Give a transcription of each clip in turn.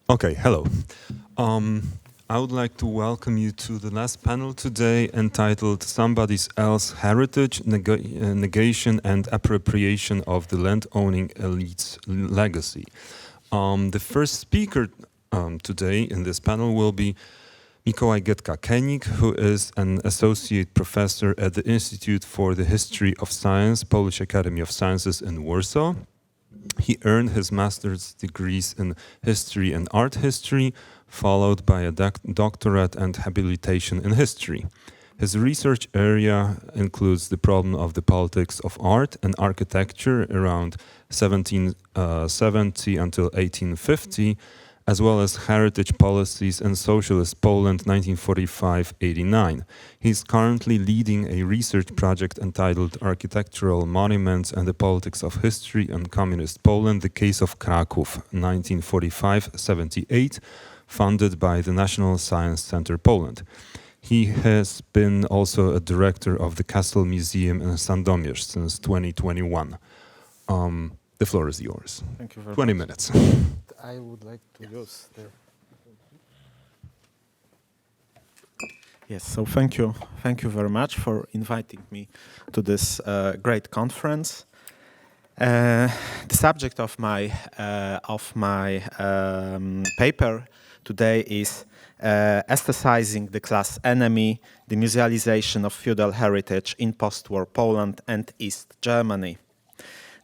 Okay, hello. I would like to welcome you to the last panel today entitled Somebody Else's Heritage, Negation and Appropriation of the Landowning Elite's Legacy. The first speaker today in this panel will be Mikołaj Getka-Kenig, who is an associate professor at the Institute for the History of Science, Polish Academy of Sciences in Warsaw. He earned his master's degrees in history and art history, followed by a doctorate and habilitation in history. His research area includes the problem of the politics of art and architecture around 1770 until 1850, as well as heritage policies in socialist Poland 1945-89. He is currently leading a research project entitled Architectural Monuments and the Politics of History in Communist Poland, the Case of Kraków 1945-78, funded by the National Science Center Poland. He has been also a director of the Castle Museum in Sandomierz since 2021. The floor is yours. Thank you very 20 much. minutes. I would like to use the... Yes, so thank you very much for inviting me to this great conference. The subject of my paper today is Aestheticizing the Class Enemy, the Musealization of Feudal Heritage in Post-War Poland and East Germany.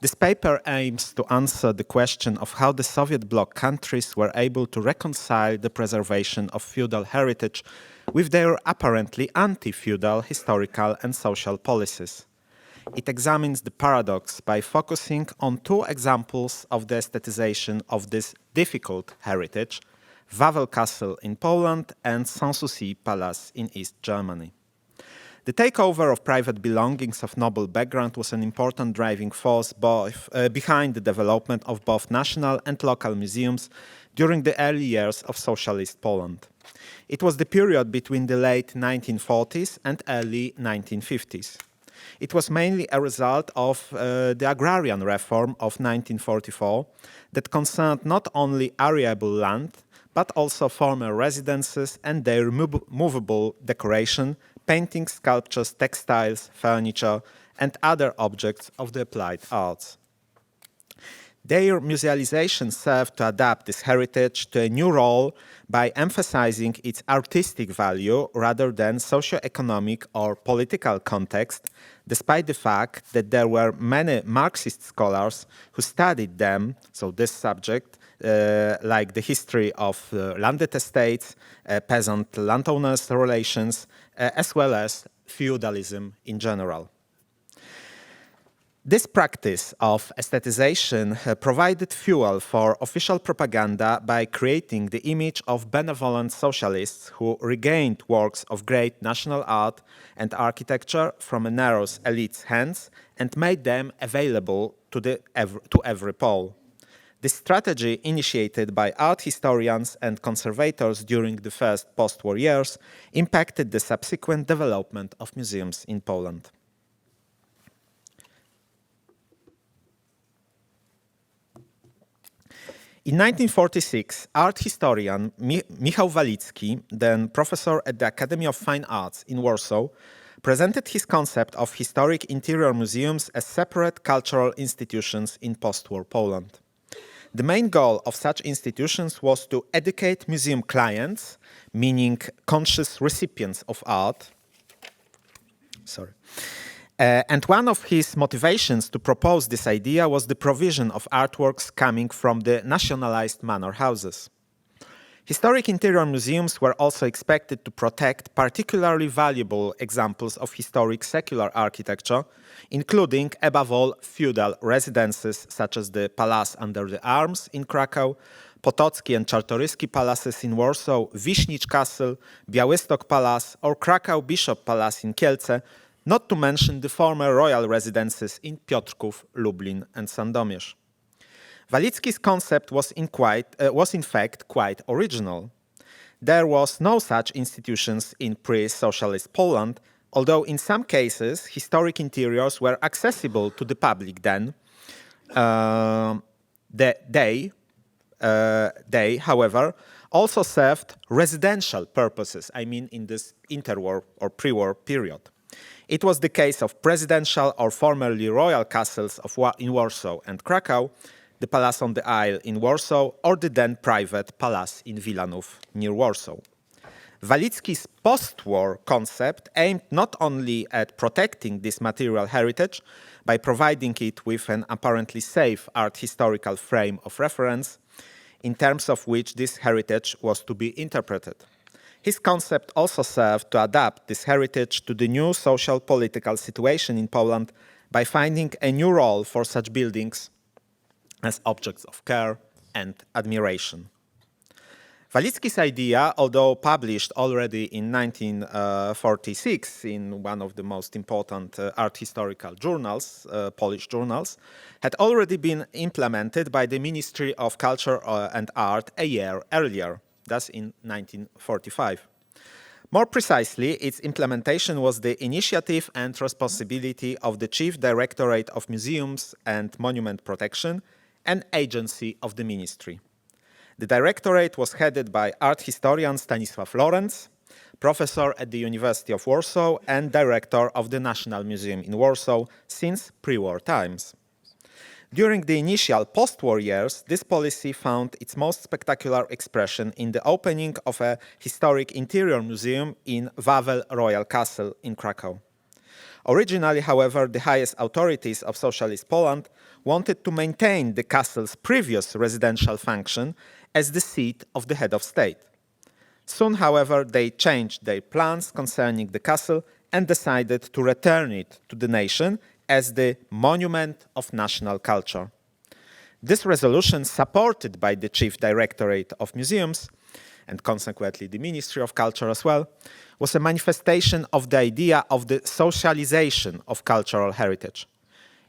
This paper aims to answer the question of how the Soviet bloc countries were able to reconcile the preservation of feudal heritage with their apparently anti-feudal historical and social policies. It examines the paradox by focusing on two examples of the aestheticization of this difficult heritage, Wawel Castle in Poland and Sanssouci Palace in East Germany. The takeover of private belongings of noble background was an important driving force behind the development of both national and local museums during the early years of socialist Poland. It was the period between the late 1940s and early 1950s. It was mainly a result of the agrarian reform of 1944 that concerned not only arable land, but also former residences and their movable decoration, paintings, sculptures, textiles, furniture, and other objects of the applied arts. Their musealization served to adapt this heritage to a new role by emphasizing its artistic value rather than socio-economic or political context, despite the fact that there were many Marxist scholars who studied them, so this subject, like the history of landed estates, peasant landowners relations, as well as feudalism in general. This practice of aestheticization provided fuel for official propaganda by creating the image of benevolent socialists who regained works of great national art and architecture from a narrow elite's hands and made them available to every Pole. This strategy, initiated by art historians and conservators during the first post-war years, impacted the subsequent development of museums in Poland. In 1946, art historian Michał Walicki, then professor at the Academy of Fine Arts in Warsaw, presented his concept of historic interior museums as separate cultural institutions in post-war Poland. The main goal of such institutions was to educate museum clients, meaning conscious recipients of art. And one of his motivations to propose this idea was the provision of artworks coming from the nationalized manor houses. Historic interior museums were also expected to protect particularly valuable examples of historic secular architecture, including, above all, feudal residences such as the Palace Under the Arms in Krakow, Potocki and Czartoryski palaces in Warsaw, Wiśniewski Castle, Białystok Palace, or Krakow Bishop Palace in Kielce, not to mention the former royal residences in Piotrków, Lublin, and Sandomierz. Walicki's concept was in fact quite original. There was no such institutions in pre-socialist Poland, although in some cases historic interiors were accessible to the public then. They, they, however, also served residential purposes, I mean in this interwar or pre-war period. It was the case of presidential or formerly royal castles in Warsaw and Krakow, the Palace on the Isle in Warsaw, or the then private palace in Wilanów near Warsaw. Walicki's post-war concept aimed not only at protecting this material heritage by providing it with an apparently safe art historical frame of reference, in terms of which this heritage was to be interpreted. His concept also served to adapt this heritage to the new social political situation in Poland by finding a new role for such buildings as objects of care and admiration. Walicki's idea, although published already in 1946 in one of the most important art historical journals, Polish journals, had already been implemented by the Ministry of Culture and Art a year earlier, thus in 1945. More precisely, its implementation was the initiative and responsibility of the Chief Directorate of Museums and Monument Protection, an agency of the ministry. The directorate was headed by art historian Stanisław Lorenz, professor at the University of Warsaw and director of the National Museum in Warsaw since pre-war times. During the initial post-war years, this policy found its most spectacular expression in the opening of a historic interior museum in Wawel Royal Castle in Krakow. Originally, however, the highest authorities of socialist Poland wanted to maintain the castle's previous residential function as the seat of the head of state. Soon, however, they changed their plans concerning the castle and decided to return it to the nation as the monument of national culture. This resolution, supported by the Chief Directorate of Museums, and consequently the Ministry of Culture as well, was a manifestation of the idea of the socialization of cultural heritage.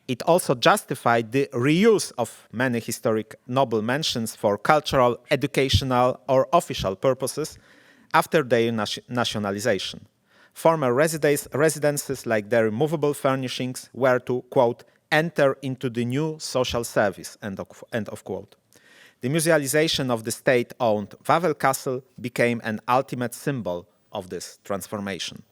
It also justified the reuse of many historic noble mansions for cultural, educational, or official purposes after their nationalization. Former residences, like their movable furnishings, were to, quote, enter into the new social service, end of quote. The musealization of the state-owned Wawel Castle became an ultimate symbol of this transformation.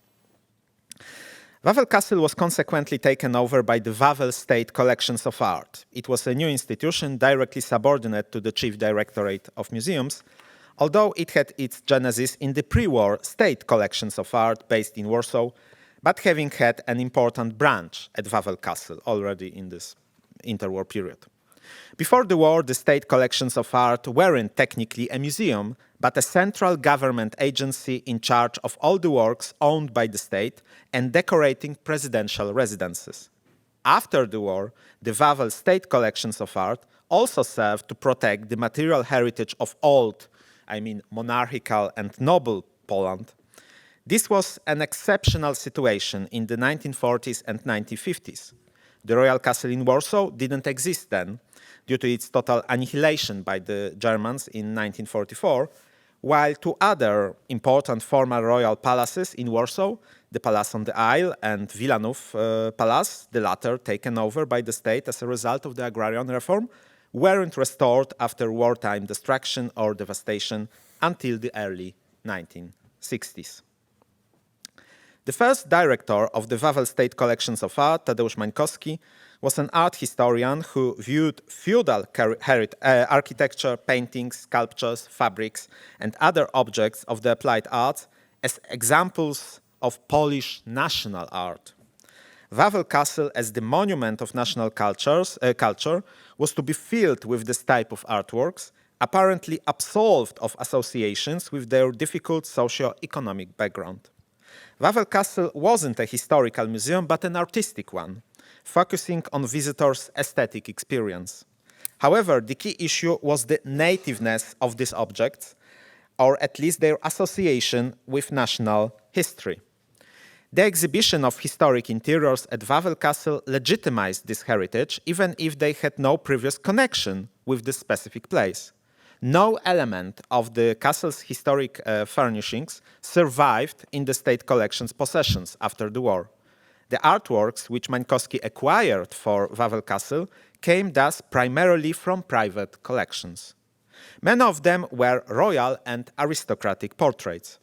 Wawel Castle was consequently taken over by the Wawel State Collections of Art. It was a new institution directly subordinate to the Chief Directorate of Museums, although it had its genesis in the pre-war State Collections of Art based in Warsaw, but having had an important branch at Wawel Castle already in this interwar period. Before the war, the State Collections of Art weren't technically a museum, but a central government agency in charge of all the works owned by the state and decorating presidential residences. After the war, the Wawel State Collections of Art also served to protect the material heritage of old, monarchical and noble Poland. This was an exceptional situation in the 1940s and 1950s. The Royal Castle in Warsaw didn't exist then, due to its total annihilation by the Germans in 1944, while two other important former royal palaces in Warsaw, the Palace on the Isle and Wilanów Palace, the latter taken over by the state as a result of the agrarian reform, weren't restored after wartime destruction or devastation until the early 1960s. The first director of the Wawel State Collections of Art, Tadeusz Mańkowski, was an art historian who viewed feudal architecture, paintings, sculptures, fabrics, and other objects of the applied arts as examples of Polish national art. Wawel Castle, as the monument of national culture, was to be filled with this type of artworks, apparently absolved of associations with their difficult socio-economic background. Wawel Castle wasn't a historical museum, but an artistic one, focusing on visitors' aesthetic experience. However, the key issue was the nativeness of these objects, or at least their association with national history. The exhibition of historic interiors at Wawel Castle legitimized this heritage, even if they had no previous connection with this specific place. No element of the castle's historic furnishings survived in the state collection's possessions after the war. The artworks which Mańkowski acquired for Wawel Castle came thus primarily from private collections. Many of them were royal and aristocratic portraits.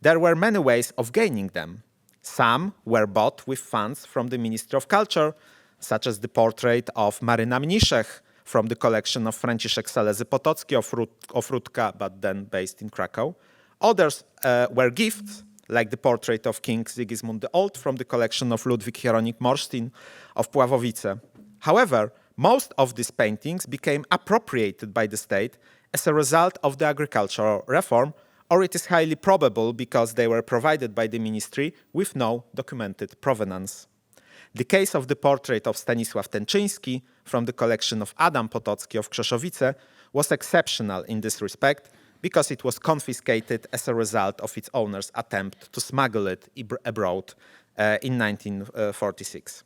There were many ways of gaining them. Some were bought with funds from the Ministry of Culture, such as the portrait of Maryna Mniszek from the collection of Franciszek Salezy Potocki of Rudka, but then based in Krakow. Others were gifts, like the portrait of King Sigismund the Old from the collection of Ludwik Hieronik Morsztyn of Pławowice. However, most of these paintings became appropriated by the state as a result of the agricultural reform, or it is highly probable because they were provided by the ministry with no documented provenance. The case of the portrait of Stanisław Tenczyński from the collection of Adam Potocki of Krzeszowice was exceptional in this respect because it was confiscated as a result of its owner's attempt to smuggle it abroad in 1946.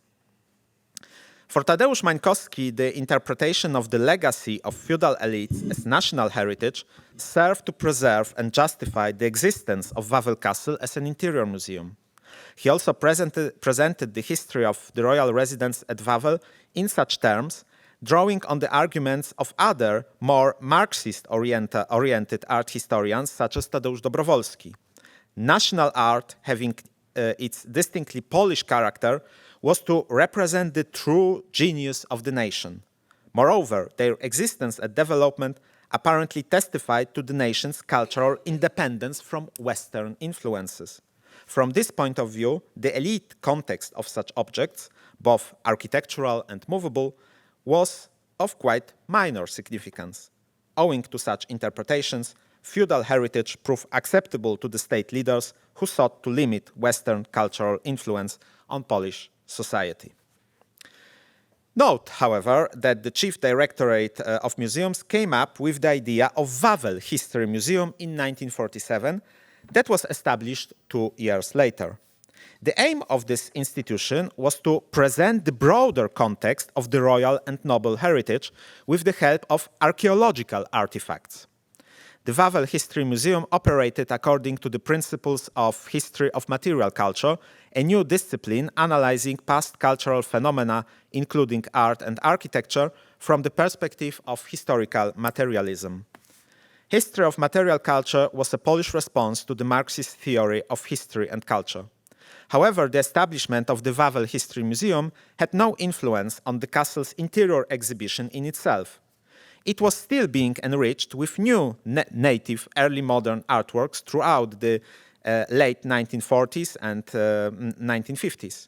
For Tadeusz Mańkowski, the interpretation of the legacy of feudal elites as national heritage served to preserve and justify the existence of Wawel Castle as an interior museum. He also presented the history of the royal residence at Wawel in such terms, drawing on the arguments of other, more Marxist-oriented art historians such as Tadeusz Dobrowolski. National art, having its distinctly Polish character, was to represent the true genius of the nation. Moreover, their existence and development apparently testified to the nation's cultural independence from Western influences. From this point of view, the elite context of such objects, both architectural and movable, was of quite minor significance. Owing to such interpretations, feudal heritage proved acceptable to the state leaders who sought to limit Western cultural influence on Polish society. Note, however, that the Chief Directorate of Museums came up with the idea of Wawel History Museum in 1947 that was established 2 years later. The aim of this institution was to present the broader context of the royal and noble heritage with the help of archaeological artifacts. The Wawel History Museum operated according to the principles of history of material culture, a new discipline analyzing past cultural phenomena, including art and architecture, from the perspective of historical materialism. History of material culture was a Polish response to the Marxist theory of history and culture. However, the establishment of the Wawel History Museum had no influence on the castle's interior exhibition in itself. It was still being enriched with new native early modern artworks throughout the late 1940s and 1950s.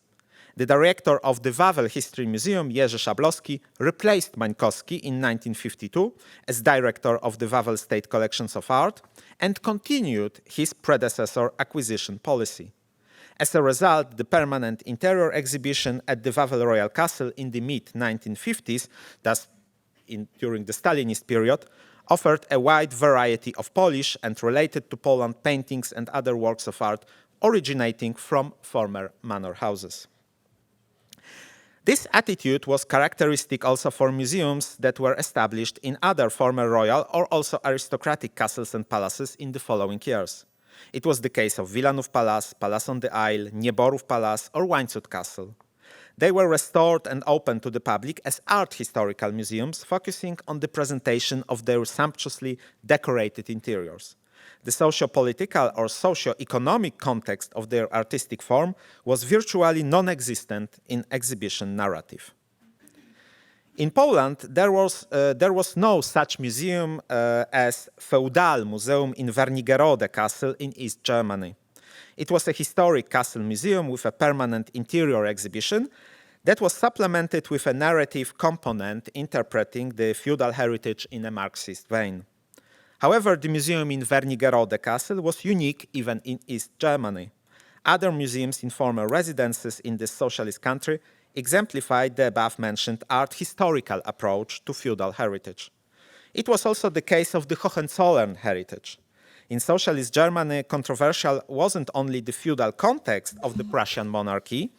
The director of the Wawel History Museum, Jerzy Szablowski, replaced Mańkowski in 1952 as director of the Wawel State Collections of Art and continued his predecessor acquisition policy. As a result, the permanent interior exhibition at the Wawel Royal Castle in the mid-1950s, thus during the Stalinist period, offered a wide variety of Polish and related to Poland paintings and other works of art originating from former manor houses. This attitude was characteristic also for museums that were established in other former royal or also aristocratic castles and palaces in the following years. It was the case of Wilanów Palace, Palace on the Isle, Nieborów Palace, or Łańcut Castle. They were restored and opened to the public as art historical museums, focusing on the presentation of their sumptuously decorated interiors. The socio-political or socio-economic context of their artistic form was virtually non-existent in exhibition narrative. In Poland, there was no such museum as Feudal Museum in Wernigerode Castle in East Germany. It was a historic castle museum with a permanent interior exhibition that was supplemented with a narrative component interpreting the feudal heritage in a Marxist vein. However, the museum in Wernigerode Castle was unique even in East Germany. Other museums in former residences in this socialist country exemplified the above-mentioned art historical approach to feudal heritage. It was also the case of the Hohenzollern heritage. In socialist Germany, controversial wasn't only the feudal context of the Prussian monarchy,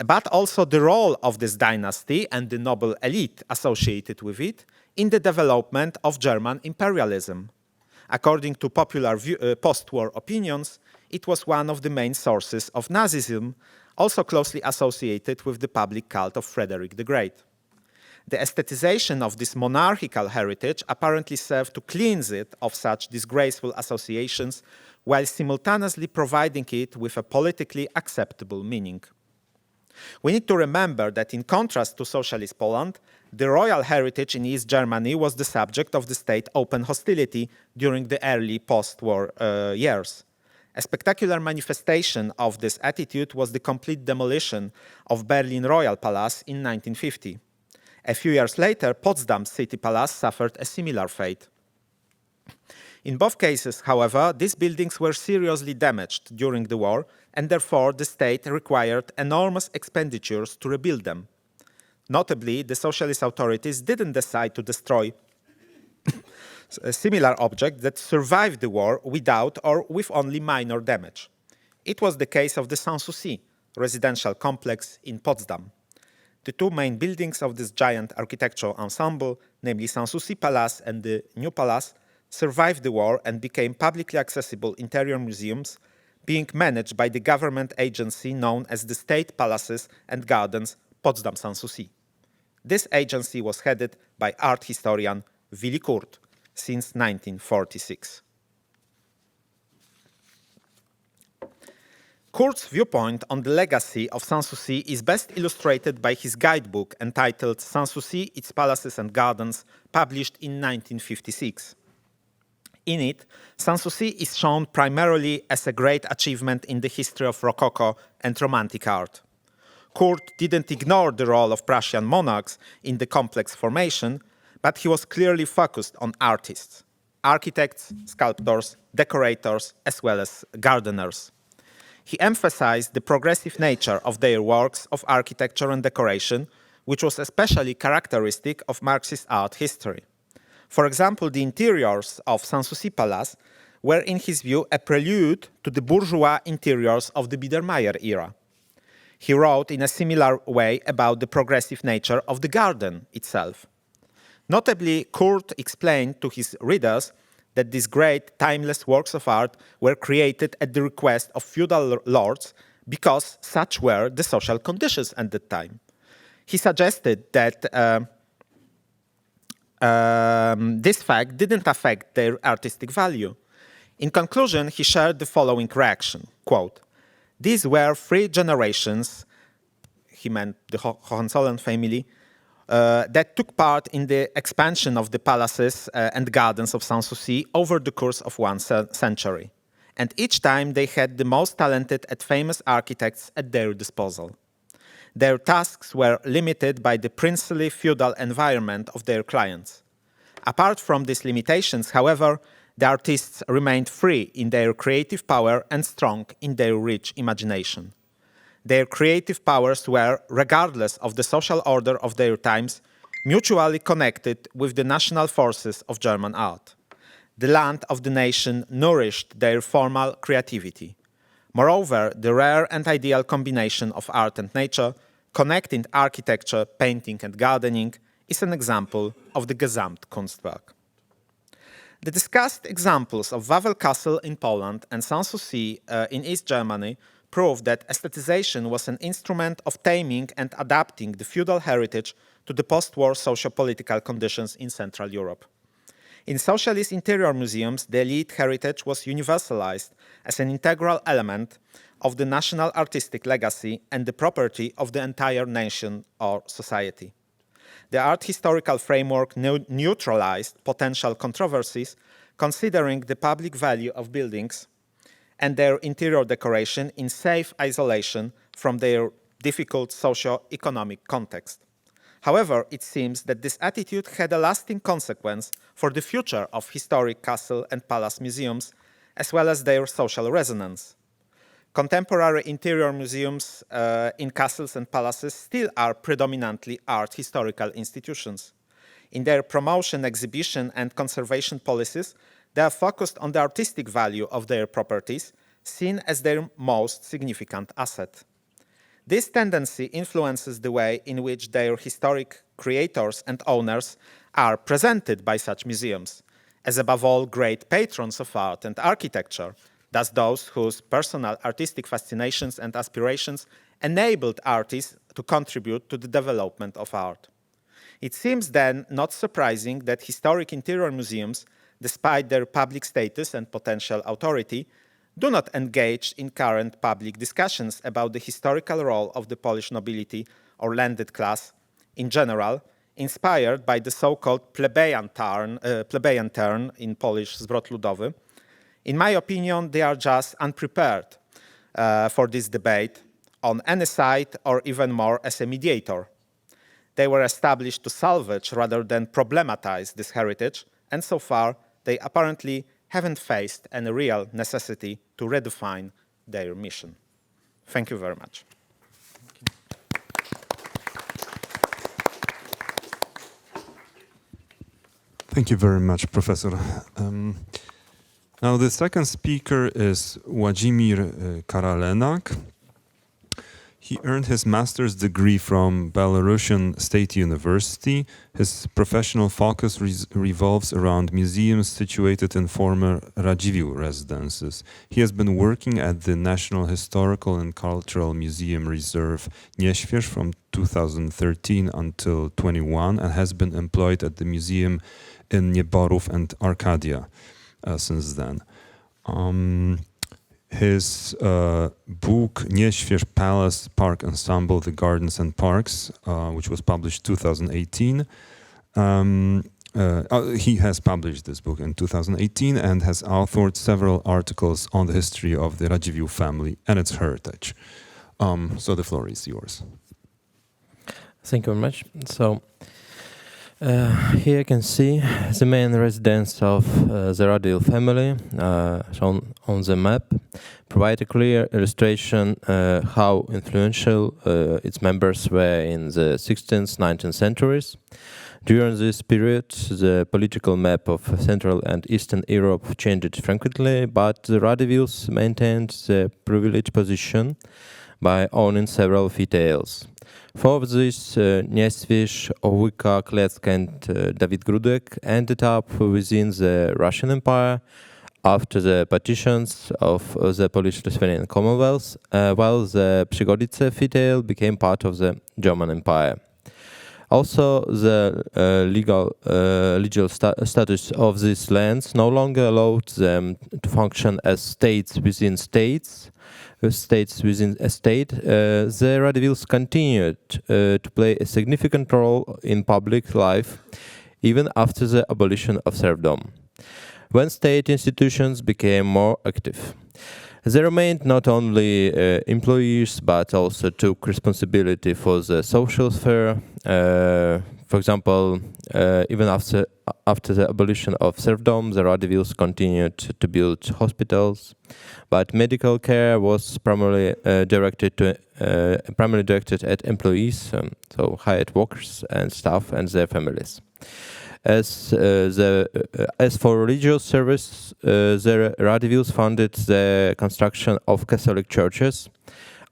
but also the role of this dynasty and the noble elite associated with it in the development of German imperialism. According to popular post-war opinions, it was one of the main sources of Nazism, also closely associated with the public cult of Frederick the Great. The aestheticization of this monarchical heritage apparently served to cleanse it of such disgraceful associations, while simultaneously providing it with a politically acceptable meaning. We need to remember that in contrast to socialist Poland, the royal heritage in East Germany was the subject of the state open hostility during the early post-war years. A spectacular manifestation of this attitude was the complete demolition of Berlin Royal Palace in 1950. A few years later, Potsdam City Palace suffered a similar fate. In both cases, however, these buildings were seriously damaged during the war, and therefore the state required enormous expenditures to rebuild them. Notably, the socialist authorities didn't decide to destroy a similar object that survived the war without or with only minor damage. It was the case of the Sanssouci residential complex in Potsdam. The two main buildings of this giant architectural ensemble, namely Sanssouci Palace and the New Palace, survived the war and became publicly accessible interior museums, being managed by the government agency known as the State Palaces and Gardens Potsdam Sanssouci. This agency was headed by art historian Willy Kurt since 1946. Kurt's viewpoint on the legacy of Sanssouci is best illustrated by his guidebook entitled Sanssouci, Its Palaces and Gardens, published in 1956. In it, Sanssouci is shown primarily as a great achievement in the history of Rococo and Romantic art. Kurt didn't ignore the role of Prussian monarchs in the complex formation, but he was clearly focused on artists, architects, sculptors, decorators, as well as gardeners. He emphasized the progressive nature of their works of architecture and decoration, which was especially characteristic of Marxist art history. For example, the interiors of Sanssouci Palace were, in his view, a prelude to the bourgeois interiors of the Biedermeier era. He wrote in a similar way about the progressive nature of the garden itself. Notably, Kurt explained to his readers that these great, timeless works of art were created at the request of feudal lords because such were the social conditions at that time. He suggested that this fact didn't affect their artistic value. In conclusion, he shared the following reaction, quote, "These were 3 generations," he meant the Hohenzollern family, that took part in the expansion of the palaces and gardens of Sanssouci over the course of 1 century. And each time they had the most talented and famous architects at their disposal. Their tasks were limited by the princely feudal environment of their clients. Apart from these limitations, however, the artists remained free in their creative power and strong in their rich imagination. Their creative powers were, regardless of the social order of their times, mutually connected with the national forces of German art. The land of the nation nourished their formal creativity. Moreover, the rare and ideal combination of art and nature, connecting architecture, painting, and gardening, is an example of the Gesamtkunstwerk. The discussed examples of Wawel Castle in Poland and Sanssouci in East Germany prove that aestheticization was an instrument of taming and adapting the feudal heritage to the post-war socio-political conditions in Central Europe. In socialist interior museums, the elite heritage was universalized as an integral element of the national artistic legacy and the property of the entire nation or society. The art historical framework neutralized potential controversies, considering the public value of buildings and their interior decoration in safe isolation from their difficult socio-economic context. However, it seems that this attitude had a lasting consequence for the future of historic castle and palace museums, as well as their social resonance. Contemporary interior museums in castles and palaces still are predominantly art historical institutions. In their promotion, exhibition, and conservation policies, they are focused on the artistic value of their properties, seen as their most significant asset. This tendency influences the way in which their historic creators and owners are presented by such museums, as above all great patrons of art and architecture, thus those whose personal artistic fascinations and aspirations enabled artists to contribute to the development of art. It seems then not surprising that historic interior museums, despite their public status and potential authority, do not engage in current public discussions about the historical role of the Polish nobility or landed class in general, inspired by the so-called plebeian turn in Polish zwrot ludowy. In my opinion, they are just unprepared for this debate on any side, or even more as a mediator. They were established to salvage rather than problematize this heritage, and so far they apparently haven't faced any real necessity to redefine their mission. Thank you very much. Thank you very much, Professor. Now the second speaker is Uladzimir Karalenak. He earned his master's degree from Belarusian State University. His professional focus revolves around museums situated in former Radziwiłł residences. He has been working at the National Historical and Cultural Museum Reserve Nieśwież from 2013 until 21 and has been employed at the museum in Nieborów and Arkadia since then. His book Nieśwież Palace Park Ensemble, The Gardens and Parks, which was published 2018. He has published this book in 2018 and has authored several articles on the history of the Radziwiłł family and its heritage. So the floor is yours. Thank you very much. So here you can see the main residence of the Radziwiłł family shown on the map, provide a clear illustration how influential its members were in the 16th, 19th centuries. During this period, the political map of Central and Eastern Europe changed frequently, but the Radziwiłls maintained the privileged position by owning several fiefs. Four of these, Nieśwież, Owika, Klecka and David Grudek, ended up within the Russian Empire after the partitions of the Polish-Lithuanian Commonwealth, while the Przygodice fief became part of the German Empire. Also, the legal status of these lands no longer allowed them to function as states within states, states within a state. The Radziwiłls continued to play a significant role in public life even after the abolition of serfdom, when state institutions became more active. They remained not only employees, but also took responsibility for the social sphere. For example, even after the abolition of serfdom, the Radziwiłls continued to build hospitals, but medical care was primarily directed at employees, so hired workers and staff and their families. As for religious service, the Radziwiłls funded the construction of Catholic churches,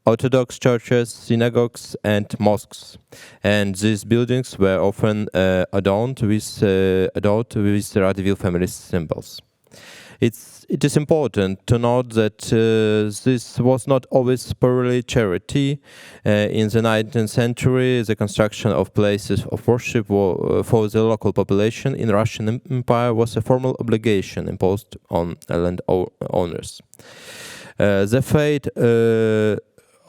Orthodox churches, synagogues, and mosques, and these buildings were often adorned with the Radziwiłł family symbols. It is important to note that this was not always purely charity. In the 19th century, the construction of places of worship for the local population in Russian Empire was a formal obligation imposed on landowners. The fate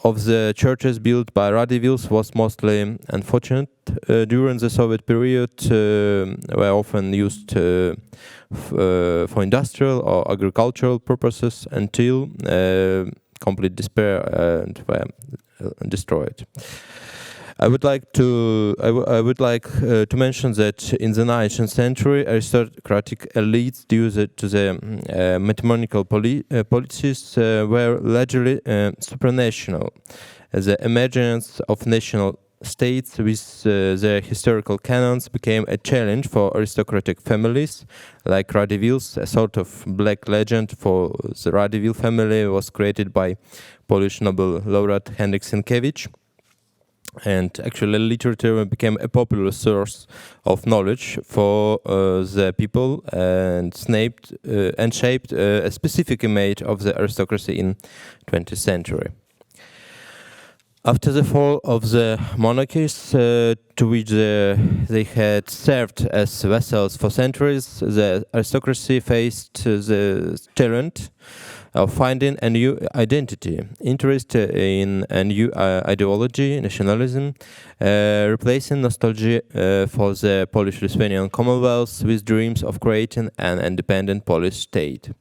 of the churches built by Radziwiłls was mostly unfortunate. During the Soviet period, were often used for industrial or agricultural purposes until complete despair and were destroyed. I would like to mention that in the 19th century, aristocratic elites, due to the mathematical policies, were largely supranational. The emergence of national states with their historical canons became a challenge for aristocratic families like Radziwiłls. A sort of black legend for the Radziwiłł family was created by Polish Nobel laureate Henryk Sienkiewicz. And actually, literature became a popular source of knowledge for the people and shaped a specific image of the aristocracy in 20th century. After the fall of the monarchies, to which they had served as vassals for centuries, the aristocracy faced the challenge of finding a new identity, interest in a new ideology, nationalism, replacing nostalgia for the Polish-Lithuanian Commonwealth with dreams of creating an independent Polish state.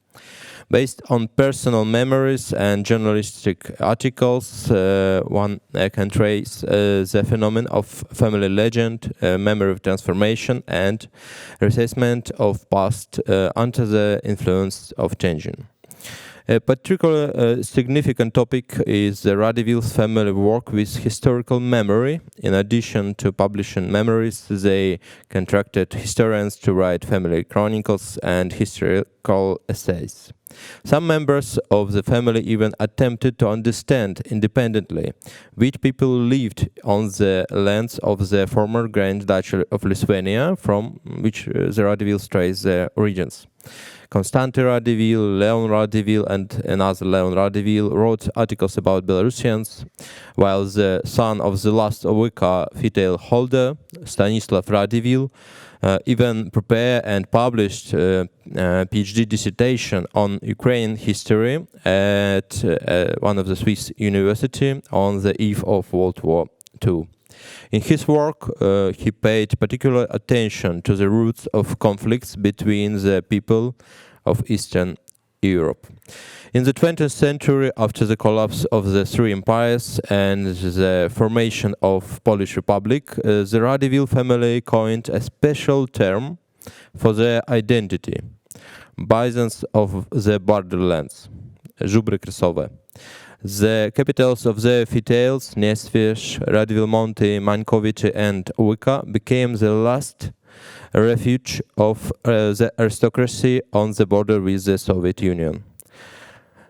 Based on personal memories and journalistic articles, one can trace the phenomenon of family legend, memory of transformation, and reassessment of past under the influence of changing. A particular significant topic is the Radziwiłłs family work with historical memory. In addition to publishing memories, they contracted historians to write family chronicles and historical essays. Some members of the family even attempted to understand independently which people lived on the lands of the former Grand Duchy of Lithuania, from which the Radziwiłłs trace their origins. Konstanty Radziwiłł, Leon Radziwiłł, and another Leon Radziwiłł wrote articles about Belarusians, while the son of the last Owyka Feudal holder, Stanisław Radziwiłł, even prepared and published a PhD dissertation on Ukrainian history at one of the Swiss university on the eve of World War II. In his work, he paid particular attention to the roots of conflicts between the people of Eastern Europe. In the 20th century, after the collapse of the three empires and the formation of Polish Republic, the Radziwiłł family coined a special term for their identity: bisons of the borderlands, żubry kresowe. The capitals of the feudals, Nieswież, Radziwiłł-Monty, Mańkowice, and Owyka, became the last refuge of the aristocracy on the border with the Soviet Union.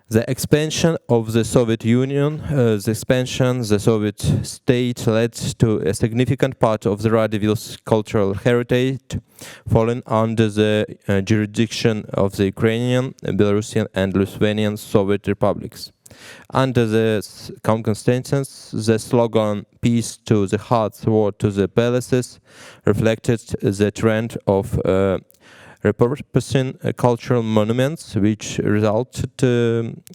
The expansion of the Soviet Union, the Soviet state led to a significant part of the Radziwiłł's cultural heritage falling under the jurisdiction of the Ukrainian, Belarusian, and Lithuanian Soviet republics. Under the circumstances, the slogan "Peace to the hearts, war to the palaces" reflected the trend of repurposing cultural monuments, which resulted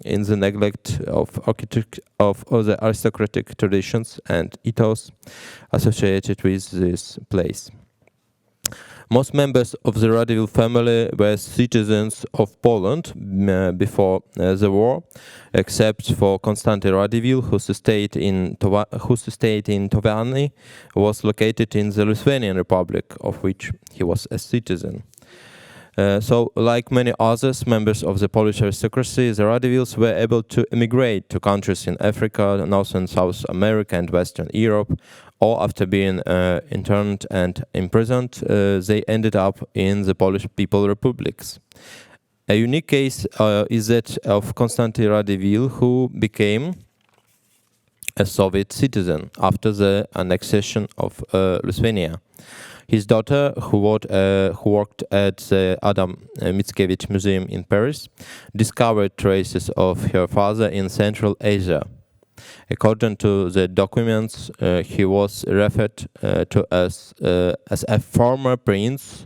in the neglect of the aristocratic traditions and ethos associated with this place. Most members of the Radziwiłł family were citizens of Poland before the war, except for Konstanty Radziwiłł, whose estate in Towiany was located in the Lithuanian Republic, of which he was a citizen. So, like many others members of the Polish aristocracy, the Radziwiłls were able to emigrate to countries in Africa, North and South America, and Western Europe, or after being interned and imprisoned, they ended up in the Polish People Republics. A unique case is that of Konstanty Radziwiłł, who became a Soviet citizen after the annexation of Lithuania. His daughter, who worked at the Adam Mickiewicz Museum in Paris, discovered traces of her father in Central Asia. According to the documents, he was referred to as a former prince,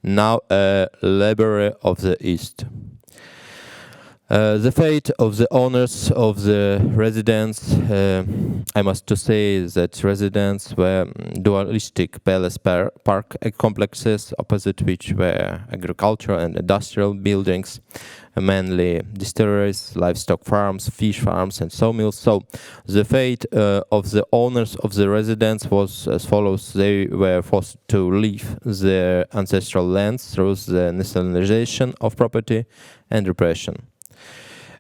now a laborer of the East. The fate of the owners of the residence, I must to say that residents were dualistic palace park complexes, opposite which were agricultural and industrial buildings, mainly distilleries, livestock farms, fish farms, and sawmills. So the fate of the owners of the residence was as follows: they were forced to leave their ancestral lands through the nationalization of property and repression.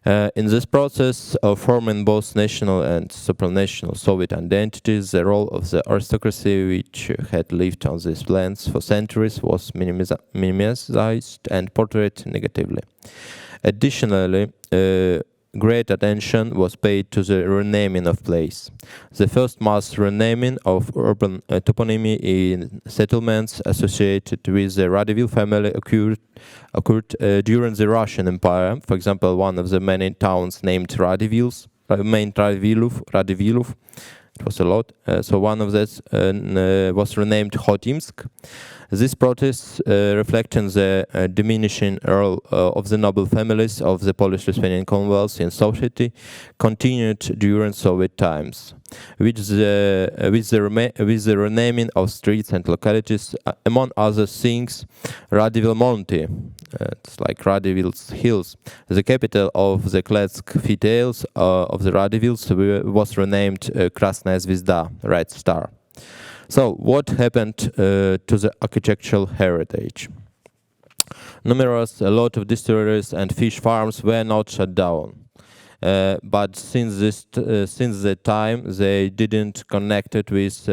In this process of forming both national and supranational Soviet identities, the role of the aristocracy, which had lived on these lands for centuries, was minimized and portrayed negatively. Additionally, great attention was paid to the renaming of place. The first mass renaming of urban toponymy in settlements associated with the Radziwiłł family occurred during the Russian Empire. For example, one of the many towns named Radziwiłls main Radziwiłłów. It was a lot. So one of these was renamed Chotimsk. This protest, reflecting the diminishing role of the noble families of the Polish-Lithuanian Commonwealth in society, continued during Soviet times, with the renaming of streets and localities, among other things, Radziwiłł Monty, it's like Radziwiłł's Hills, the capital of the classic fairy-tales of the Radziwiłls, was renamed Krasnaya Zvezda, Red Star. So, what happened to the architectural heritage? A lot of distilleries and fish farms were not shut down, but since that time they didn't connect it with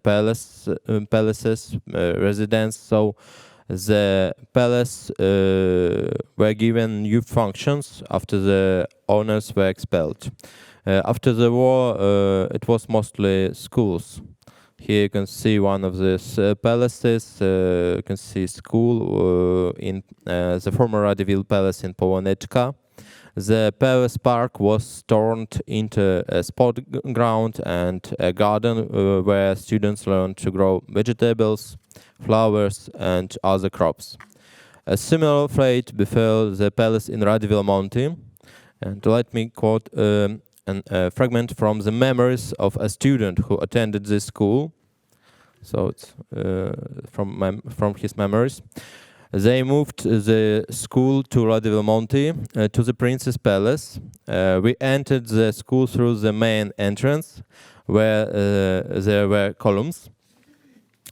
palaces, residents. So the palace were given new functions after the owners were expelled. After the war, it was mostly schools. Here you can see one of these palaces. You can see school in the former Radziwiłł Palace in Poloneczka. The palace park was turned into a sport ground and a garden where students learned to grow vegetables, flowers, and other crops. A similar fate befell the palace in Radziwiłł Monty. And let me quote a fragment from the memories of a student who attended this school. So it's from his memories. They moved the school to Radziwiłł Monty, to the Prince's Palace. We entered the school through the main entrance, where there were columns.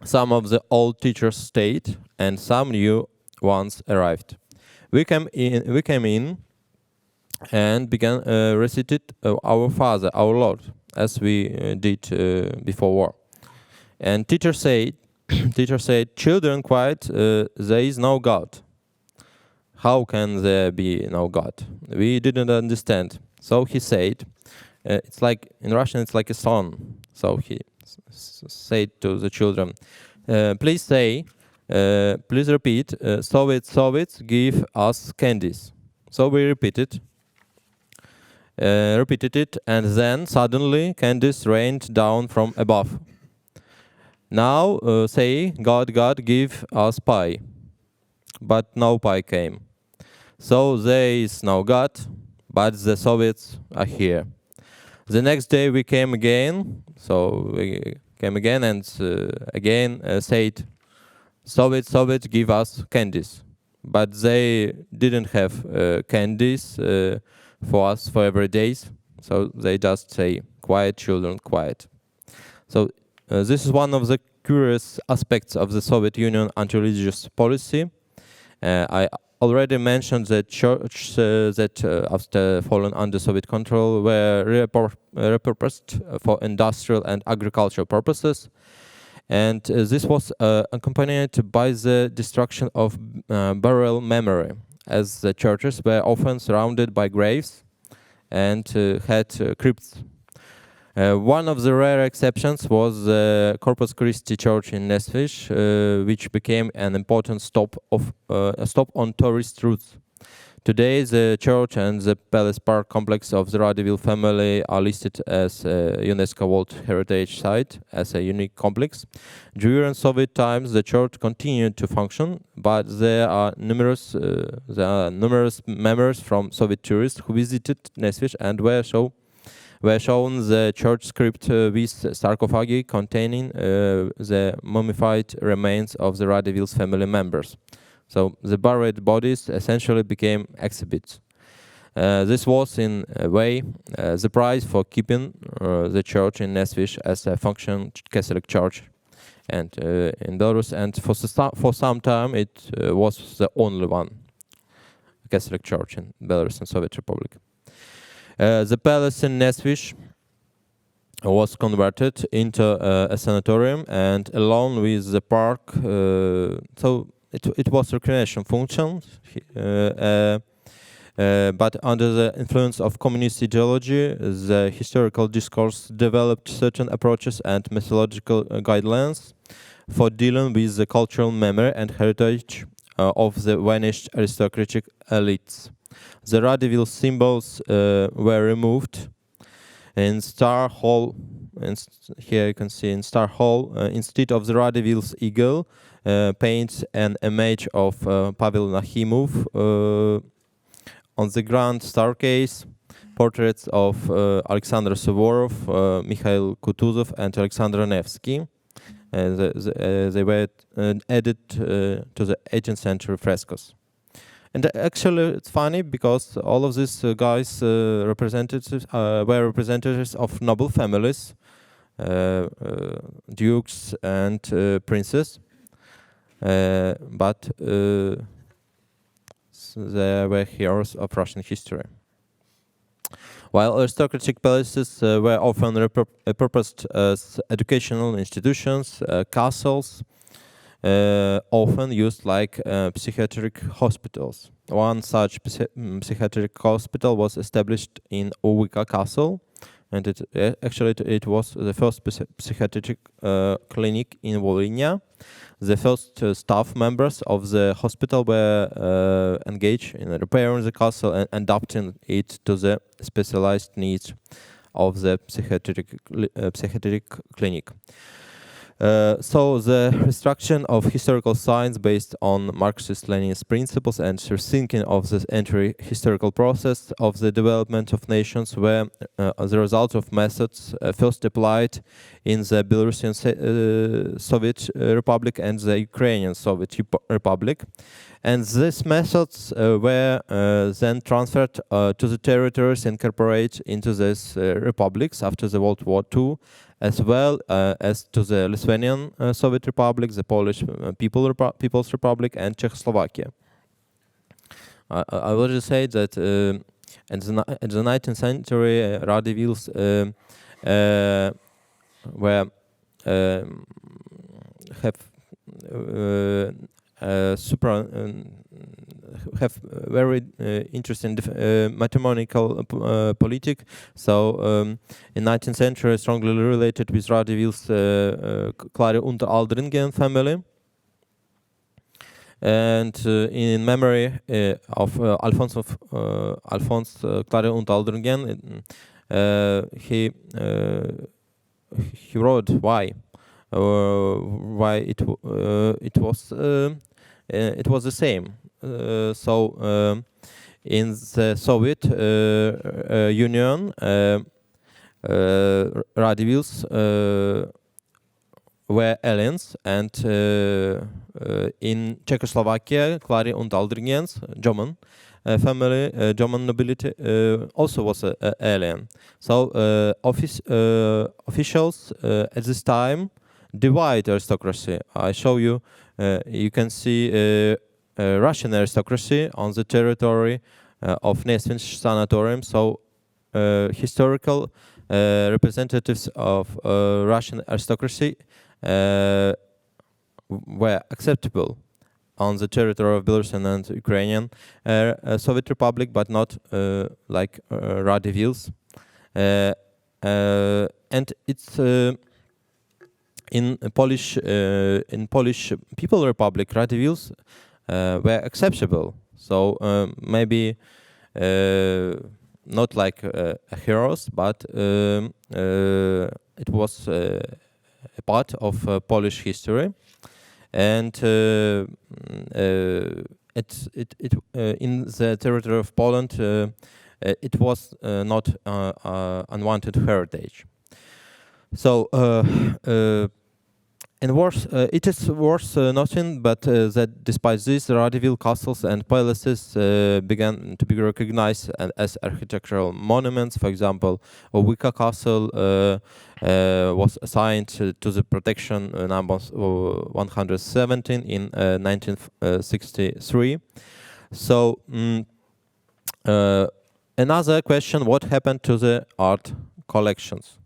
Some of the old teachers stayed, and some new ones arrived. We came in, and began recited Our Father, Our Lord, as we did before war. And teacher said, "Children, quiet! There is no God." How can there be no God? We didn't understand. So he said, "It's like in Russian, it's like a song." So he said to the children, "Please say, please repeat. Soviets give us candies." So we repeated it, and then suddenly candies rained down from above. Now say, God, give us pie. But no pie came. So there is no God, but the Soviets are here. The next day we came again, and again said, Soviets give us candies. But they didn't have candies for us for every day, so they just say, quiet children, quiet. So this is one of the curious aspects of the Soviet Union anti-religious policy. I already mentioned that church that after falling under Soviet control were repurposed for industrial and agricultural purposes. And this was accompanied by the destruction of burial memory, as the churches were often surrounded by graves and had crypts. One of the rare exceptions was the Corpus Christi Church in Nesvich, which became an important stop on tourist routes. Today, the church and the Palace Park complex of the Radziwiłł family are listed as a UNESCO World Heritage Site, as a unique complex. During Soviet times, the church continued to function, but there are numerous members from Soviet tourists who visited Nesvich and were shown the church script with sarcophagi containing the mummified remains of the Radziwiłł's family members. So the buried bodies essentially became exhibits. This was, in a way, the price for keeping the church in Nesvich as a functioning Catholic church and in Belarus, and for some time it was the only one Catholic church in Belarus and Soviet Republic. The palace in Nesvich was converted into a sanatorium, and along with the park, so it was recreation function, but under the influence of communist ideology, the historical discourse developed certain approaches and methodological guidelines for dealing with the cultural memory and heritage of the vanished aristocratic elites. The Radziwiłł symbols were removed, In Star Hall, here you can see in Star Hall, instead of the Radziwiłłs eagle, paints an image of Pavel Nahimov. On the grand staircase, portraits of Alexander Suvorov, Mikhail Kutuzov, and Alexander Nevsky. They were added to the 18th century frescoes. And actually, it's funny because all of these guys were representatives of noble families, dukes and princes, but they were heroes of Russian history. While aristocratic palaces were often repurposed as educational institutions, castles often used like psychiatric hospitals. One such psychiatric hospital was established in Ołika Castle, and it was the first psychiatric clinic in Volhynia. The first staff members of the hospital were engaged in repairing the castle and adapting it to the specialized needs of the psychiatric clinic. So the restriction of historical science based on Marxist-Leninist principles and rethinking of the entire historical process of the development of nations were the result of methods first applied in the Belarusian Soviet Republic and the Ukrainian Soviet Republic. And these methods were then transferred to the territories incorporated into these republics after the World War II, as well as to the Lithuanian Soviet Republic, the Polish People's Republic, and Czechoslovakia. I will just say that in the 19th century, Radziwiłłs have very interesting mathematical politic. So in 19th century, strongly related with Radziwiłłs, Clary Unteraldringen family. And in memory of Alphonse Clary Unteraldringen, he wrote why it was the same. So in the Soviet Union, Radziwiłłs were aliens, and in Czechoslovakia, Clary Unteraldringens, German family, German nobility, also was an alien. So officials at this time divide aristocracy. I show you. You can see Russian aristocracy on the territory of Nesvinsk Sanatorium. So historical representatives of Russian aristocracy were acceptable on the territory of Belarusian and Ukrainian Soviet Republic, but not like Radziwiłłs. And it's in Polish People Republic, Radziwiłłs were acceptable. So maybe not like heroes, but it was a part of Polish history, and in the territory of Poland, it was not unwanted heritage. So it is worth noting, but that despite this, Radziwiłł castles and palaces began to be recognized as architectural monuments. For example, Ołika Castle was assigned to the protection number 117 in 1963. So another question: what happened to the art collections?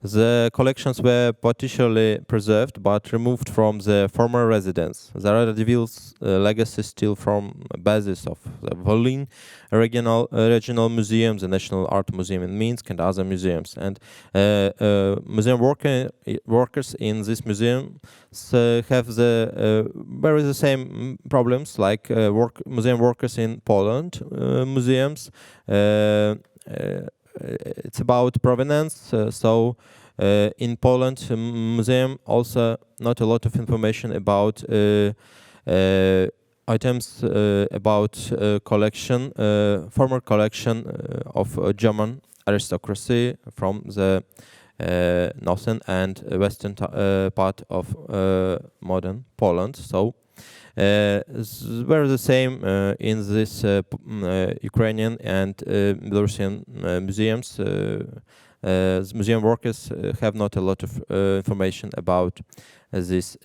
The collections were partially preserved but removed from the former residence. The Radziwiłłs legacy still form a basis of the Volyn regional museum, the National Art Museum in Minsk, and other museums. And museum workers in this museum have the same problems like museum workers in Poland museums. it's about provenance. So in Poland, museum also not a lot of information about items about collection, former collection of German aristocracy from the northern and western part of modern Poland. So were the same in this Ukrainian and Belarusian museums. Museum workers have not a lot of information about these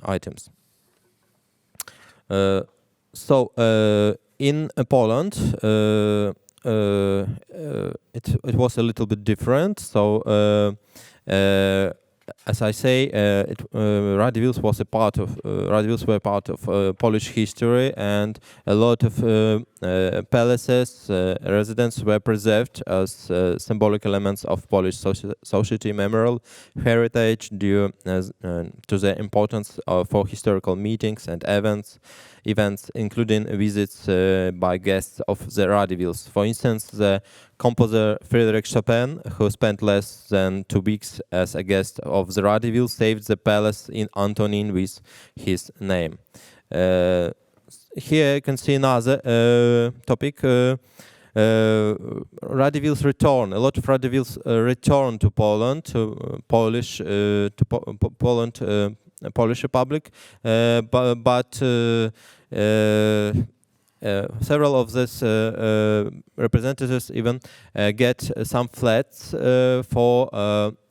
items. So in Poland, it was a little bit different. So as I say, Radziwiłłs was a part of Radziwiłłs were part of Polish history, and a lot of palaces, residents were preserved as symbolic elements of Polish society, memorial heritage due to their importance for historical meetings and events, including visits by guests of the Radziwiłłs. For instance, the composer Frédéric Chopin, who spent less than 2 weeks as a guest of the Radziwiłłs, saved the palace in Antonin with his name. Here you can see another topic. Radziwiłłs return. A lot of Radziwiłłs return to Poland, to Polish, Poland, Polish Republic, but several of these representatives even get some flats for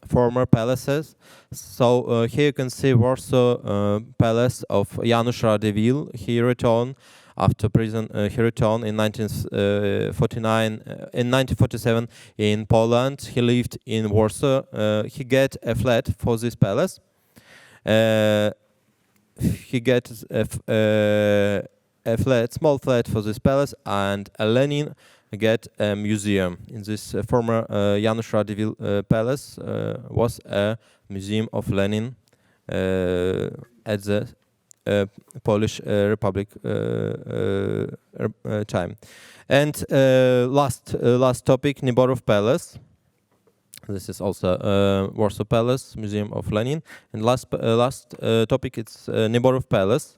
former palaces. So here you can see Warsaw Palace of Janusz Radziwiłł. He returned after prison. He returned in 1947 in Poland. He lived in Warsaw. He get a flat for this palace. He gets a small flat for this palace, and Lenin get a museum. In this former Janusz Radziwiłł palace was a museum of Lenin at the Polish Republic time. And last topic, Nieborów Palace. This is also Warsaw Palace, Museum of Lenin. And last topic, it's Nieborów Palace.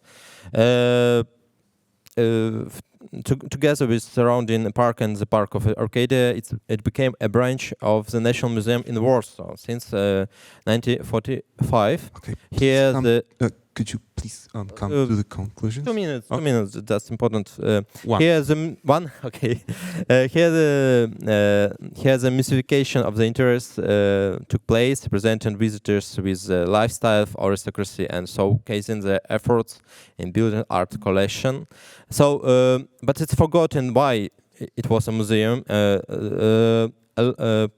Together with surrounding park and the park of Arkadia, it became a branch of the National Museum in Warsaw since 1945. Okay. Here could you please come to the conclusion? 2 minutes. Okay. 2 minutes. That's important. One. Here the one. Okay. Here the mystification of the interest took place, presenting visitors with the lifestyle of aristocracy and showcasing the efforts in building art collection. So, but it's forgotten why it was a museum.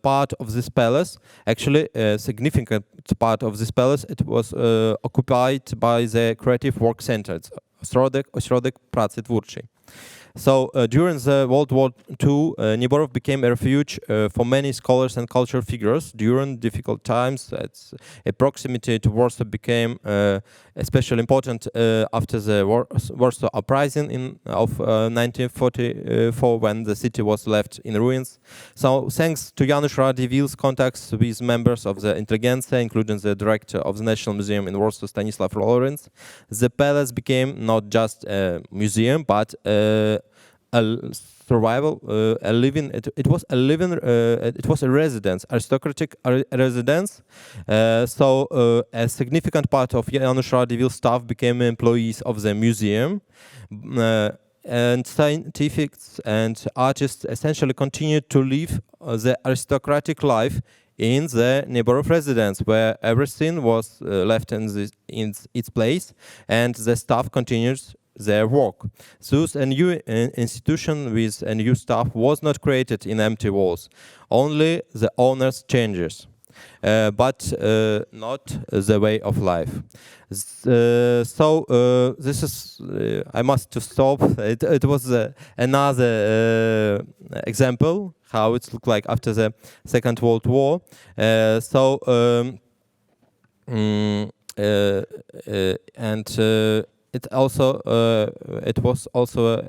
Part of this palace, actually a significant part of this palace, it was occupied by the creative work center, Ośrodek Pracy Twórczej. So during the World War II, Nieborów became a refuge for many scholars and cultural figures. During difficult times, a proximity to Warsaw became especially important after the Warsaw Uprising of 1944, when the city was left in ruins. So thanks to Janusz Radziwiłł's contacts with members of the intelligentsia, including the director of the National Museum in Warsaw, Stanisław Lorenz, the palace became not just a museum, but a survival, a living. It was a living. It was a residence, aristocratic residence. So a significant part of Janusz Radziwiłł's staff became employees of the museum, and scientists and artists essentially continued to live the aristocratic life in the Nieborów residence, where everything was left in its place, and the staff continues their work. Thus, a new institution with a new staff was not created in empty walls. Only the owners changes, but not the way of life. So this is, I must stop. It was another example how it looked like after the Second World War. it was also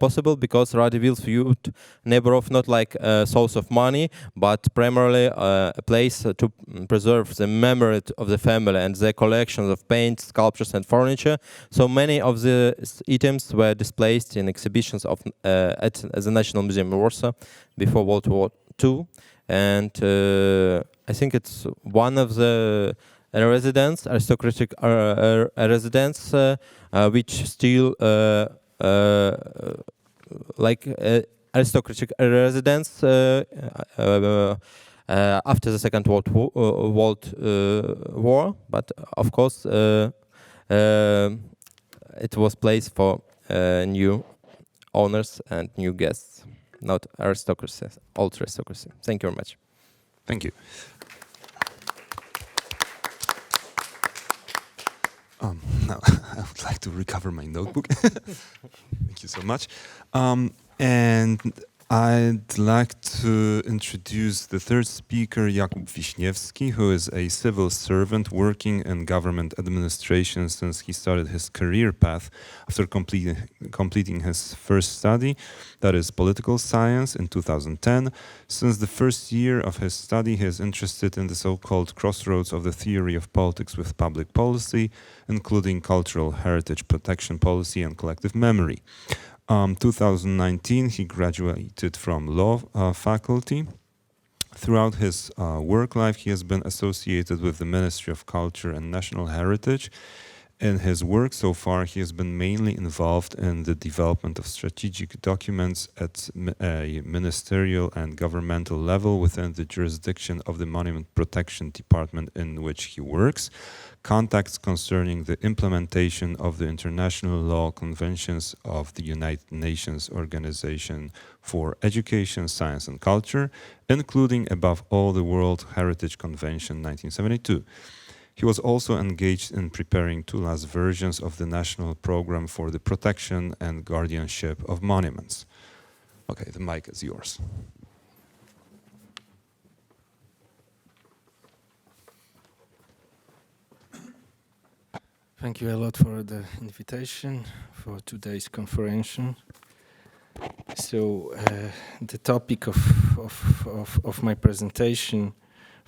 possible because Radziwiłłs viewed Nieborów not like a source of money, but primarily a place to preserve the memory of the family and their collections of paints, sculptures, and furniture. So many of the items were displayed in exhibitions at the National Museum in Warsaw before World War II, and I think it's one of the aristocratic residence, which still like aristocratic residence after the Second World War, but of course it was placed for new owners and new guests, not aristocracy, old aristocracy. Thank you very much. Thank you. Now I would like to recover my notebook. Thank you so much. And I'd like to introduce the third speaker, Jakub Wiśniewski, who is a civil servant working in government administration since he started his career path after completing his first study, that is political science, in 2010. Since the first year of his study, he is interested in the so-called crossroads of the theory of politics with public policy, including cultural heritage protection policy and collective memory. 2019, he graduated from law faculty. Throughout his work life, he has been associated with the Ministry of Culture and National Heritage. In his work so far, he has been mainly involved in the development of strategic documents at a ministerial and governmental level within the jurisdiction of the Monument Protection Department in which he works. Contacts concerning the implementation of the international law conventions of the United Nations Organization for Education, Science and Culture, including above all the World Heritage Convention 1972. He was also engaged in preparing two last versions of the National Program for the Protection and Guardianship of Monuments. Okay, the mic is yours. Thank you a lot for the invitation for today's conference. So the topic of my presentation,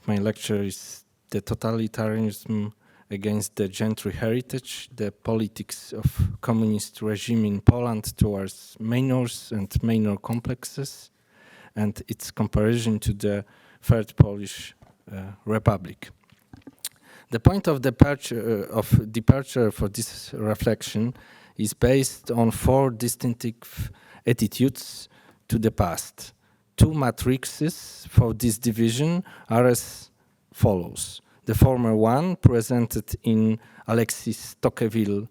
my lecture, is the totalitarianism against the Gentry heritage, the politics of communist regime in Poland towards manors and manor complexes, and its comparison to the Third Polish Republic. The point of departure for this reflection is based on four distinctive attitudes to the past. Two matrices for this division are as follows. The former one, presented in Alexis Tocqueville's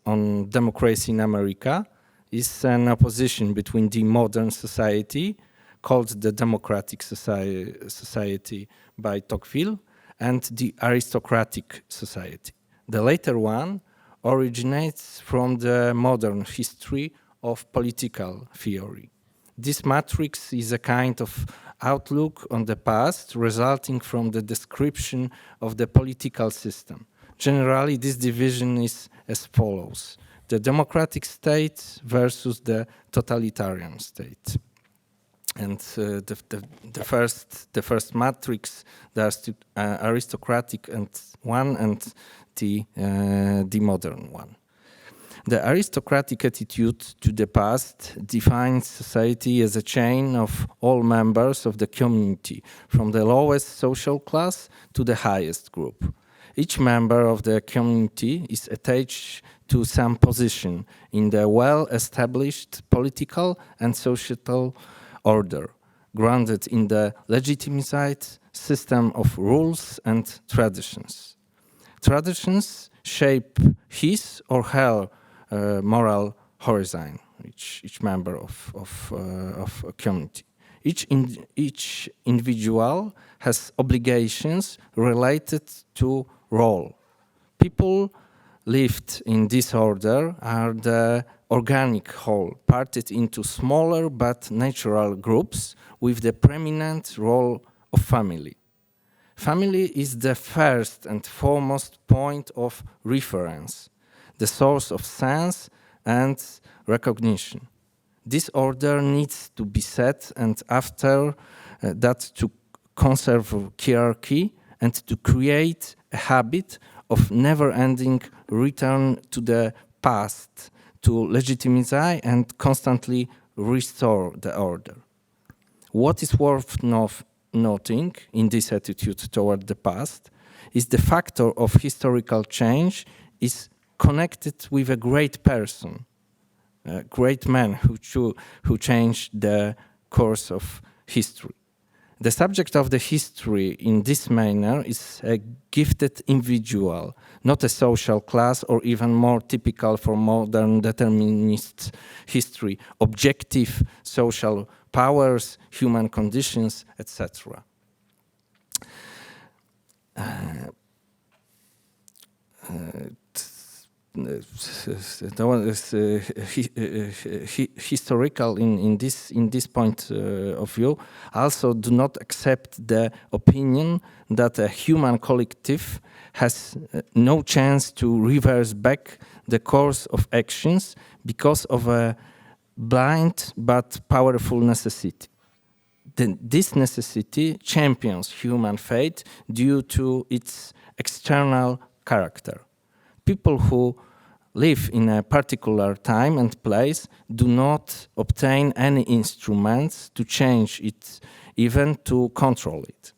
on Democracy in America, is an opposition between the modern society, called the Democratic Society by Tocqueville, and the aristocratic society. The latter one originates from the modern history of political theory. This matrix is a kind of outlook on the past resulting from the description of the political system. Generally, this division is as follows: the democratic state versus the totalitarian state. And the first matrix, there's aristocratic and the modern one. The aristocratic attitude to the past defines society as a chain of all members of the community, from the lowest social class to the highest group. Each member of the community is attached to some position in the well-established political and societal order, grounded in the legitimized system of rules and traditions. Traditions shape his or her moral horizon, each member of a community. Each individual has obligations related to role. People lived in this order are the organic whole, parted into smaller but natural groups with the preeminent role of family. Family is the first and foremost point of reference. the source of sense and recognition. This order needs to be set, and after that to conserve hierarchy and to create a habit of never-ending return to the past, to legitimize and constantly restore the order. What is worth noting in this attitude toward the past is the factor of historical change is connected with a great person, a great man who changed the course of history. The subject of the history in this manner is a gifted individual, not a social class or even more typical for modern determinist history, objective social powers, human conditions, etc. The one is historical in this point of view. Also, do not accept the opinion that a human collective has no chance to reverse back the course of actions because of a blind but powerful necessity. This necessity champions human fate due to its external character. People who live in a particular time and place do not obtain any instruments to change it, even to control it.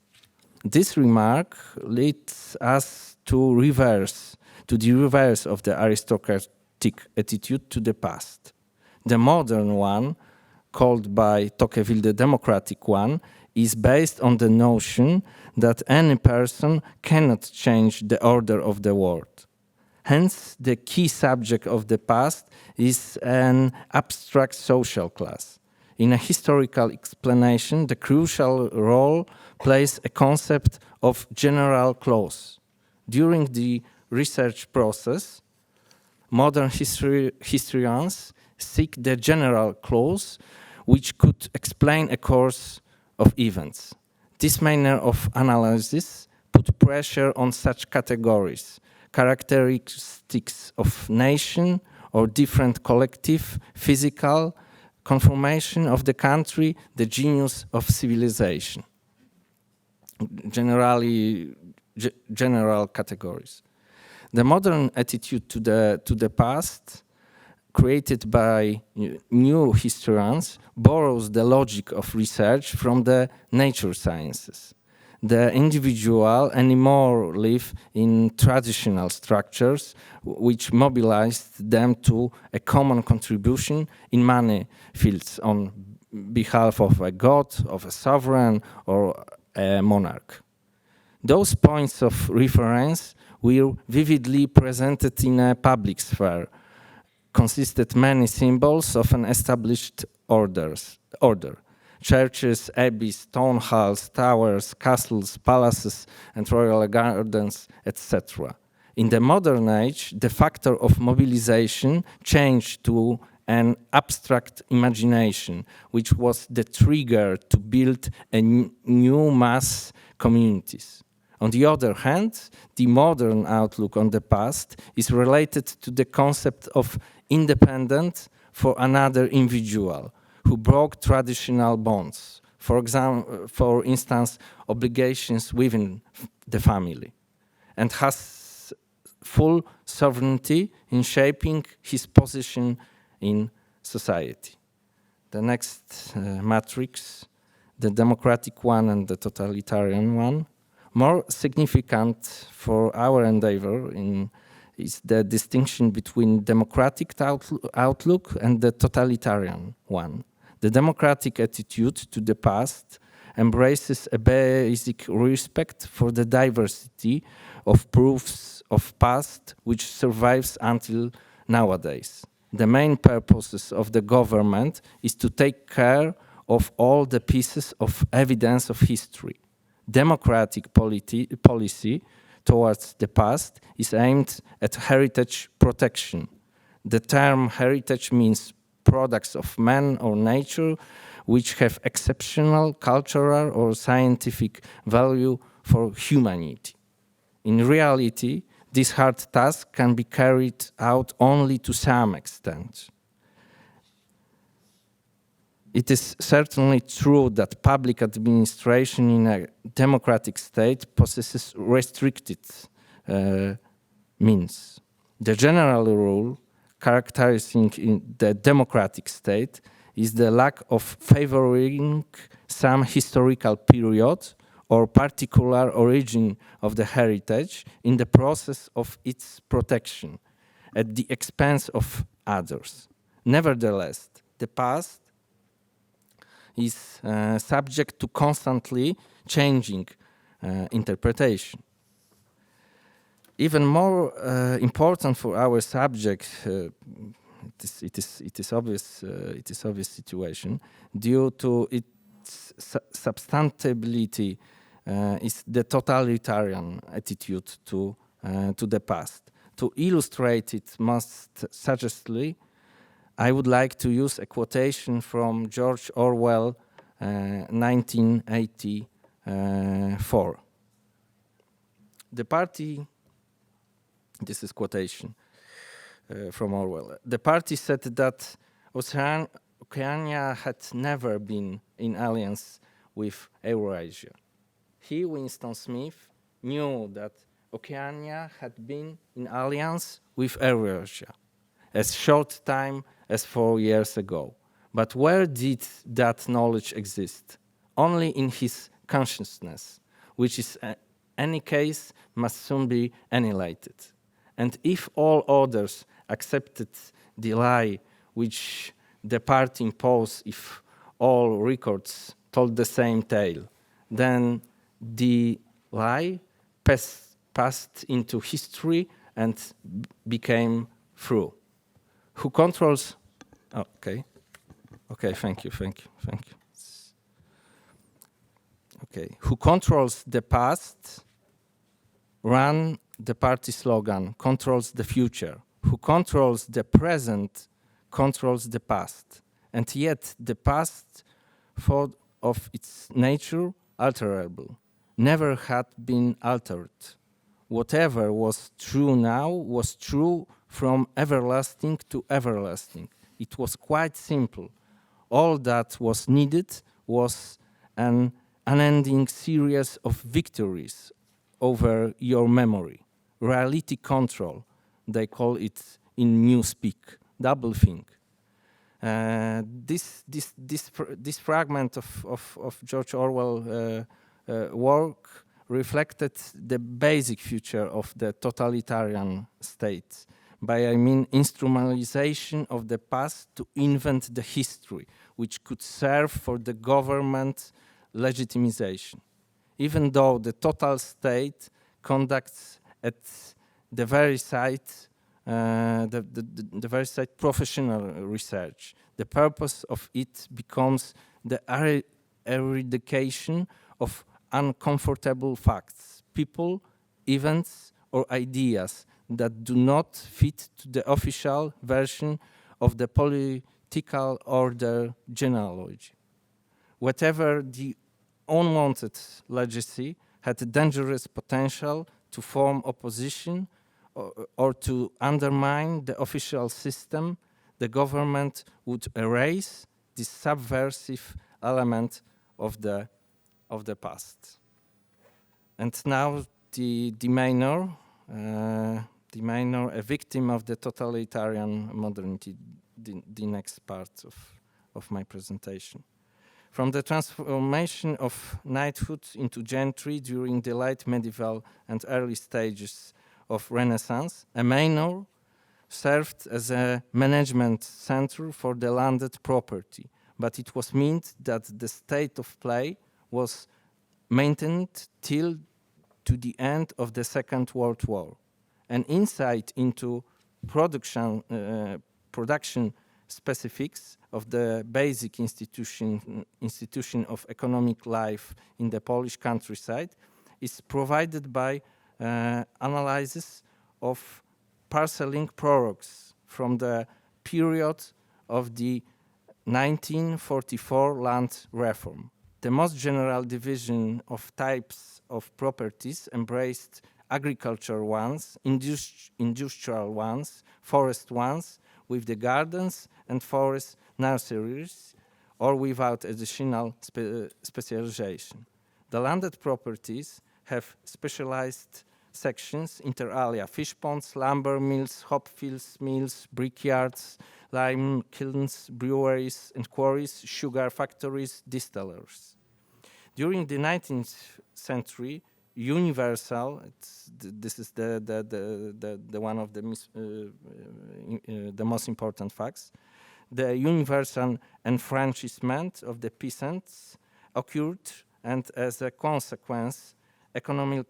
This remark leads us to the reverse of the aristocratic attitude to the past. The modern one, called by Tocqueville the democratic one, is based on the notion that any person cannot change the order of the world. Hence, the key subject of the past is an abstract social class. In a historical explanation, the crucial role plays a concept of general clause. During the research process, modern historians seek the general clause which could explain a course of events. This manner of analysis put pressure on such categories, characteristics of nation or different collective, physical conformation of the country, the genius of civilization. General categories. The modern attitude to the past, created by new historians, borrows the logic of research from the nature sciences. The individual anymore live in traditional structures which mobilized them to a common contribution in many fields on behalf of a god, of a sovereign, or a monarch. Those points of reference were vividly presented in a public sphere, consisted many symbols of an established order. Churches, abbeys, town halls, towers, castles, palaces, and royal gardens, etc. In the modern age, the factor of mobilization changed to an abstract imagination, which was the trigger to build a new mass communities. On the other hand, the modern outlook on the past is related to the concept of independence for another individual who broke traditional bonds, for instance, obligations within the family, and has full sovereignty in shaping his position in society. The next matrix, the democratic one and the totalitarian one. More significant for our endeavor is the distinction between democratic outlook and the totalitarian one. The democratic attitude to the past embraces a basic respect for the diversity of proofs of past which survives until nowadays. The main purposes of the government is to take care of all the pieces of evidence of history. Democratic policy towards the past is aimed at heritage protection. The term heritage means products of man or nature which have exceptional cultural or scientific value for humanity. In reality, this hard task can be carried out only to some extent. It is certainly true that public administration in a democratic state possesses restricted means. The general rule characterizing in the democratic state is the lack of favoring some historical period or particular origin of the heritage in the process of its protection at the expense of others. Nevertheless, the past is subject to constantly changing interpretation. Even more important for our subject, it is obvious situation due to its substantiability is the totalitarian attitude to the past. To illustrate it most suggestly, I would like to use a quotation from George Orwell, 1984. The party, this is quotation from Orwell. The party said that Oceania had never been in alliance with Eurasia. He, Winston Smith, knew that Oceania had been in alliance with Eurasia as short time as 4 years ago. But where did that knowledge exist? Only in his consciousness, which is in any case must soon be annihilated. And if all others accepted the lie which the party imposed, if all records told the same tale, then the lie passed into history and became true. Who controls? Oh, okay, thank you. Okay, who controls the past? Run the party slogan, controls the future. Who controls the present controls the past. And yet the past, for of its nature alterable, never had been altered. Whatever was true now was true from everlasting to everlasting. It was quite simple. All that was needed was an unending series of victories over your memory. Reality control, they call it in newspeak, doublethink. This fragment of George Orwell work reflected the basic feature of the totalitarian state. By I mean instrumentalization of the past to invent the history, which could serve for the government legitimization. Even though the total state conducts at the very site the very site professional research, the purpose of it becomes the eradication of uncomfortable facts, people, events, or ideas that do not fit to the official version of the political order genealogy. Whatever the unwanted legacy had a dangerous potential to form opposition or to undermine the official system, the government would erase this subversive element of the past. And now the Manor, a victim of the totalitarian modernity, the next part of my presentation. From the transformation of knighthood into gentry during the late medieval and early stages of Renaissance, a manor served as a management center for the landed property, but it was meant that the state of play was maintained till to the end of the Second World War. An insight into production specifics of the basic institution of economic life in the Polish countryside is provided by analysis of parcelling prorogues from the period of the 1944 land reform. The most general division of types of properties embraced agriculture ones, industrial ones, forest ones, with the gardens and forest nurseries, or without additional specialization. The landed properties have specialized sections, inter alia, fish ponds, lumber mills, hop fields, mills, brickyards, lime kilns, breweries and quarries, sugar factories, distillers. During the 19th century, universal, this is the one of the most important facts, the universal enfranchisement of the peasants occurred, and as a consequence, economic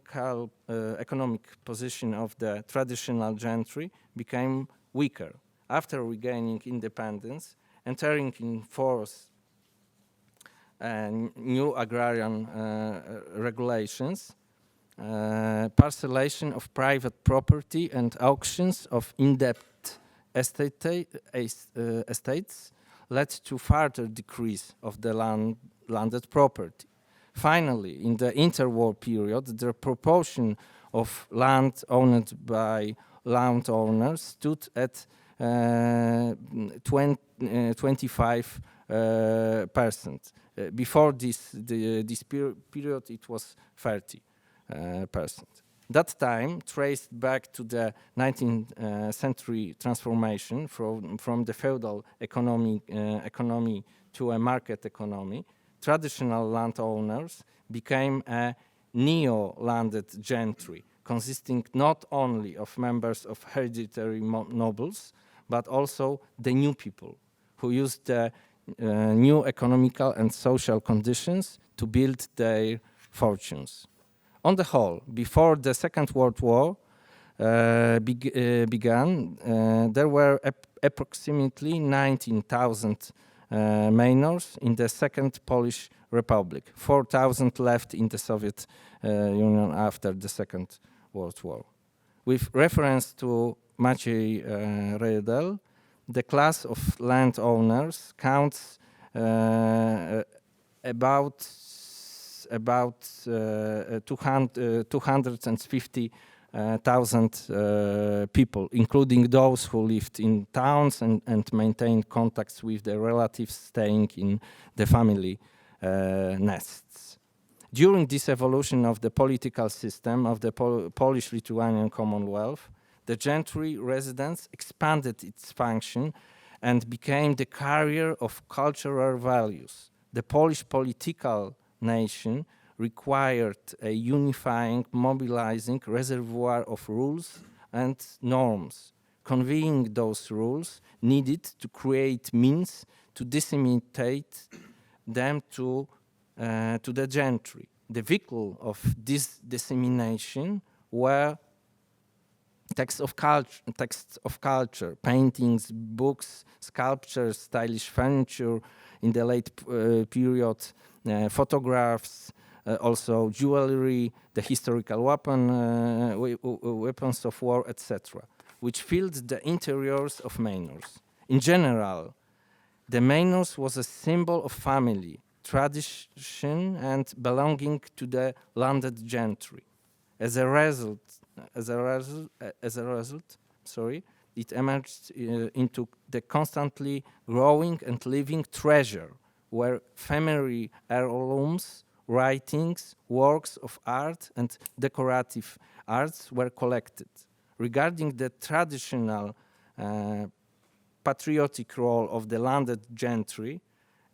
position of the traditional gentry became weaker. After regaining independence, entering in force new agrarian regulations, parcellation of private property and auctions of in-depth estates led to further decrease of the landed property. Finally, in the interwar period, the proportion of land owned by landowners stood at 25%. Before this period, it was 30%. That time traced back to the 19th century transformation from the feudal economy to a market economy. Traditional landowners became a neo-landed gentry, consisting not only of members of hereditary nobles, but also the new people who used the new economical and social conditions to build their fortunes. On the whole, before the Second World War began, there were approximately 19,000 manors in the Second Polish Republic, 4,000 left in the Soviet Union after the Second World War. With reference to Maciej Redel, the class of landowners counts about 250,000 people, including those who lived in towns and maintained contacts with their relatives staying in the family nests. During this evolution of the political system of the Polish-Lithuanian Commonwealth, the gentry residence expanded its function and became the carrier of cultural values. The Polish political nation required a unifying, mobilizing reservoir of rules and norms. Conveying those rules needed to create means to disseminate them to the gentry. The vehicle of this dissemination were texts of culture, paintings, books, sculptures, stylish furniture in the late period, photographs, also jewelry, the historical weapons of war, etc., which filled the interiors of manors. In general, the manors was a symbol of family, tradition, and belonging to the landed gentry. As a result, it emerged into the constantly growing and living treasure, where family heirlooms, writings, works of art, and decorative arts were collected. Regarding the traditional patriotic role of the landed gentry,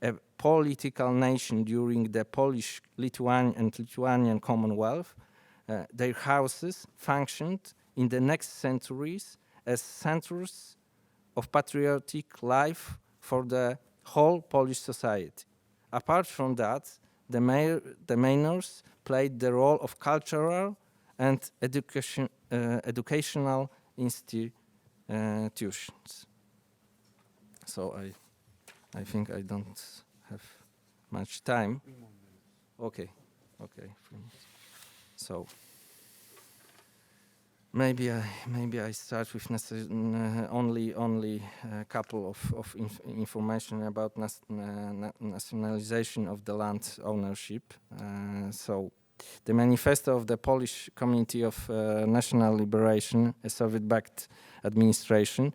a political nation during the Polish-Lithuanian and Lithuanian Commonwealth, their houses functioned in the next centuries as centers of patriotic life for the whole Polish society. Apart from that, the manors played the role of cultural and educational institutions. So I think I don't have much time. Okay. So maybe I start with only a couple of information about nationalization of the land ownership. So The manifesto of the Polish Committee of National Liberation, a Soviet-backed administration,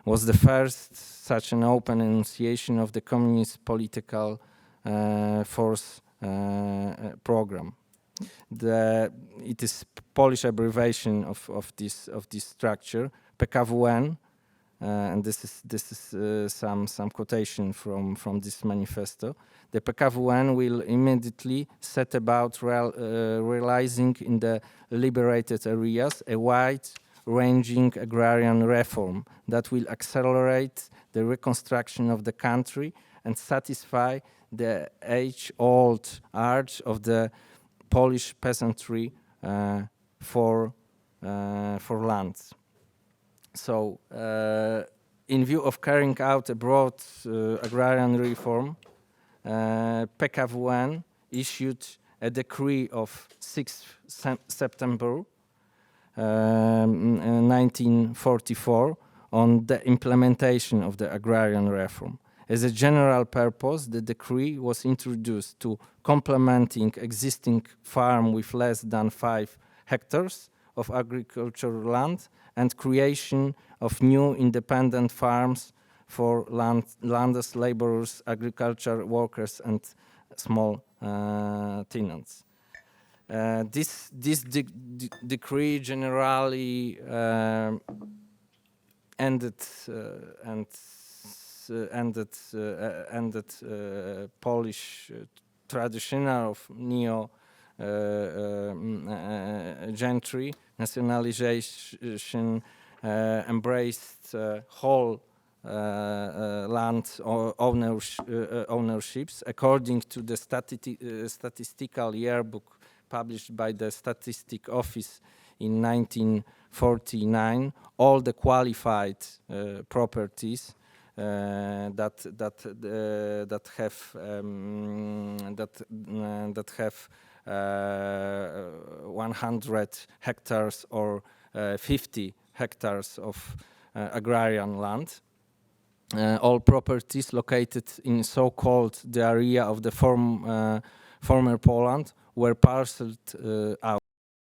was the first such an open enunciation of the communist political force program. It is Polish abbreviation of this structure, PKWN, and this is some quotation from this manifesto. The PKWN will immediately set about realizing in the liberated areas a wide-ranging agrarian reform that will accelerate the reconstruction of the country and satisfy the age-old urge of the Polish peasantry for lands. So, in view of carrying out a broad agrarian reform, PKWN issued a decree of 6th September 1944 on the implementation of the agrarian reform. As a general purpose, the decree was introduced to complementing existing farm with less than 5 hectares of agricultural land and creation of new independent farms for landless laborers, agriculture workers, and small tenants. This decree generally ended Polish traditional of Gentry nationalization, embraced whole land ownerships according to the statistical yearbook published by the Statistic Office in 1949. All the qualified properties that have 100 hectares or 50 hectares of agrarian land. All properties located in so-called the area of the former Poland were parceled out.